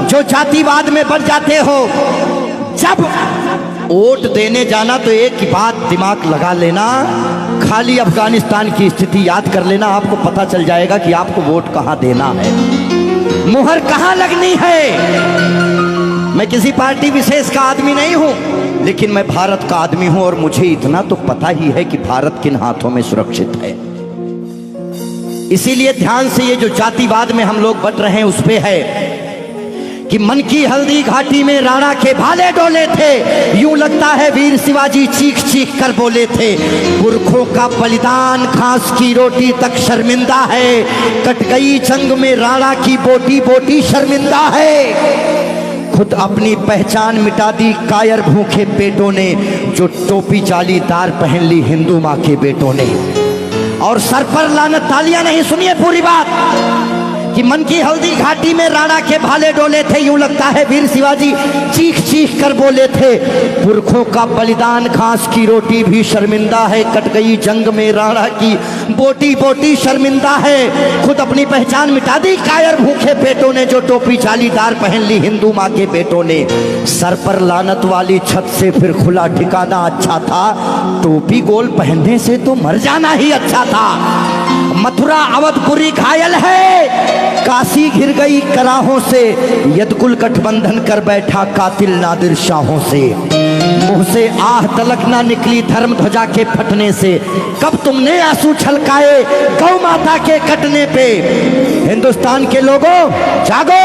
जो जातिवाद में बढ़ जाते हो, जब वोट देने जाना तो एक ही बात दिमाग लगा लेना, खाली अफगानिस्तान की स्थिति याद कर लेना, आपको पता चल जाएगा कि आपको वोट कहां देना है, मुहर कहां लगनी है। मैं किसी पार्टी विशेष का आदमी नहीं हूं, लेकिन मैं भारत का आदमी हूं और मुझे इतना तो पता ही है कि भारत किन हाथों में सुरक्षित है। इसीलिए ध्यान से, ये जो जातिवाद में हम लोग बट रहे हैं उस पे है कि मन की हल्दी घाटी में राणा के भाले डोले थे, यूं लगता है वीर शिवाजी चीख चीख कर बोले थे। पुरखों का बलिदान घास की रोटी तक शर्मिंदा है, कट गई जंग में राणा की बोटी बोटी शर्मिंदा है। खुद अपनी पहचान मिटा दी कायर भूखे पेटों ने, जो टोपी जालीदार पहन ली हिंदू माँ के बेटों ने। और सर पर लानत, तालियां नहीं, सुनिए पूरी बात, कि मन की हल्दी घाटी में राणा के भाले डोले थे, यूं लगता है वीर शिवाजी चीख चीख कर बोले थे। पुरखों का बलिदान घास की रोटी भी शर्मिंदा है, कट गई जंग में राणा की बोटी बोटी शर्मिंदा है। खुद अपनी पहचान मिटा दी कायर भूखे पेटों ने, जो टोपी जालीदार पहन ली हिंदू माँ के बेटों ने। सर पर लानत वाली छत से फिर खुला ठिकाना अच्छा था, टोपी गोल पहनने से तो मर जाना ही अच्छा था। मथुरा अवधपुरी घायल है, काशी घिर गई कराहों से, यदकुल गठबंधन कर बैठा कातिल नादिर शाहों से। मुंह से आह तलक ना निकली धर्म ध्वजा के फटने से, कब तुमने आंसू छलकाए गौ माता के कटने पे। हिंदुस्तान के लोगों जागो,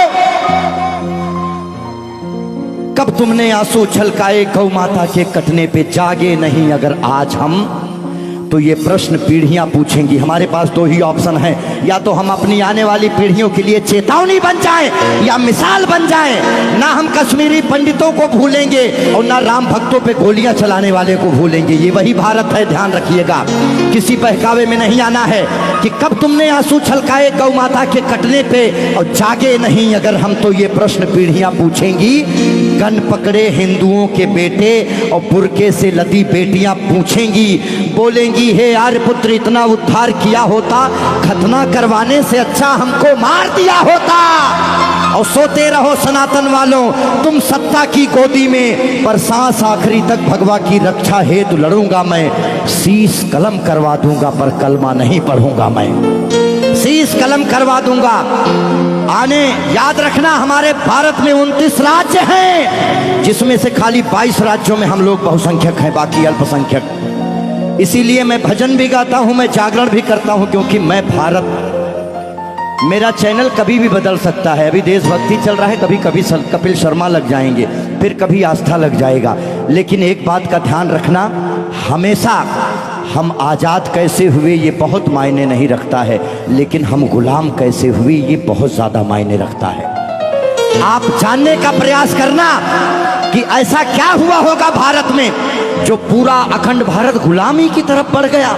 कब तुमने आंसू छलकाए गौ माता के कटने पे। जागे नहीं अगर आज हम, तो ये प्रश्न पीढ़ियां पूछेंगी। हमारे पास दो ही ऑप्शन है, या तो हम अपनी आने वाली पीढ़ियों के लिए चेतावनी बन जाएं या मिसाल बन जाएं। ना हम कश्मीरी पंडितों को भूलेंगे और ना राम भक्तों पे गोलियां चलाने वाले को भूलेंगे। ये वही भारत है, ध्यान रखिएगा। किसी बहकावे में नहीं आना है कि कब तुमने आंसू छलकाए गौ माता के कटने पे, और जागे नहीं अगर हम, तो ये प्रश्न पीढ़ियां पूछेंगी। गन पकड़े हिंदुओं के बेटे और बुरके से लदी बेटियां पूछेंगी, बोलेंगी हे आर्यपुत्र इतना उद्धार किया होता, खतना करवाने से अच्छा हमको मार दिया होता। और सोते रहो सनातन वालों तुम सत्ता की गोदी में, पर सांस आखिरी तक भगवा की रक्षा हेतु लड़ूंगा मैं। शीश कलम करवा दूंगा पर कलमा नहीं पढ़ूंगा मैं, शीश कलम करवा दूंगा। आने याद रखना, हमारे भारत में 29 राज्य हैं, जिसमें से खाली 22 राज्यों में हम लोग बहुसंख्यक हैं, बाकी अल्पसंख्यक। इसीलिए मैं भजन भी गाता हूं, मैं जागरण भी करता हूं, क्योंकि मैं भारत, मेरा चैनल कभी भी बदल सकता है। अभी देशभक्ति चल रहा है, कभी कभी कपिल शर्मा लग जाएंगे, फिर कभी आस्था लग जाएगा। लेकिन एक बात का ध्यान रखना, हमेशा हम आज़ाद कैसे हुए ये बहुत मायने नहीं रखता है, लेकिन हम गुलाम कैसे हुए ये बहुत ज़्यादा मायने रखता है। आप जानने का प्रयास करना कि ऐसा क्या हुआ होगा भारत में जो पूरा अखंड भारत गुलामी की तरफ बढ़ गया।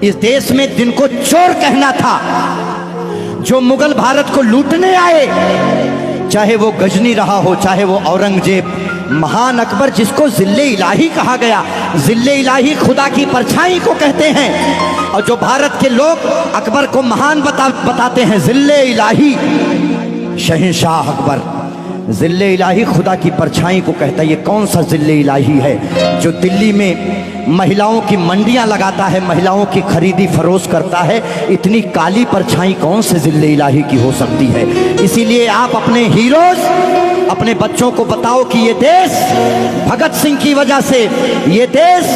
इस देश में जिनको चोर कहना था, जो मुगल भारत को लूटने आए, चाहे वो गजनी रहा हो, चाहे वो औरंगजेब, महान अकबर जिसको जिल्ले इलाही कहा गया, जिल्ले इलाही खुदा की परछाई को कहते हैं। और जो भारत के लोग अकबर को महान बताते हैं, जिल्ले इलाही शहंशाह अकबर, जिल्ले इलाही खुदा की परछाई को कहता है। ये कौन सा जिल्ले इलाही है जो दिल्ली में महिलाओं की मंडियां लगाता है, महिलाओं की खरीदी फरोश करता है? इतनी काली परछाई कौन से जिल्ले इलाही की हो सकती है? इसीलिए आप अपने हीरोज, अपने बच्चों को बताओ कि ये देश भगत सिंह की वजह से, ये देश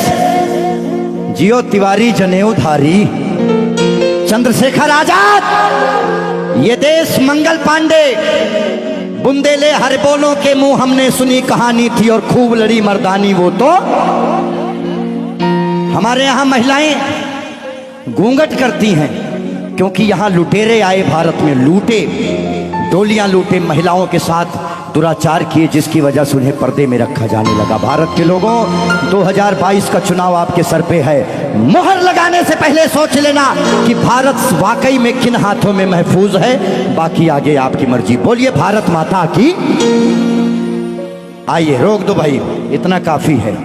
जियो तिवारी जनेऊधारी, चंद्रशेखर आजाद, ये देश मंगल पांडे, बुंदेले हर बोलों के मुंह हमने सुनी कहानी थी और खूब लड़ी मर्दानी वो तो। हमारे यहाँ महिलाएं घूंघट करती हैं क्योंकि यहाँ लुटेरे आए भारत में, लूटे, डोलियां लूटे, महिलाओं के साथ दुराचार किए, जिसकी वजह से उन्हें पर्दे में रखा जाने लगा। भारत के लोगों, 2022 का चुनाव आपके सर पे है। मोहर लगाने से पहले सोच लेना कि भारत वाकई में किन हाथों में महफूज है, बाकी आगे आपकी मर्जी। बोलिए भारत माता की। आइए, रोक दो भाई, इतना काफी है।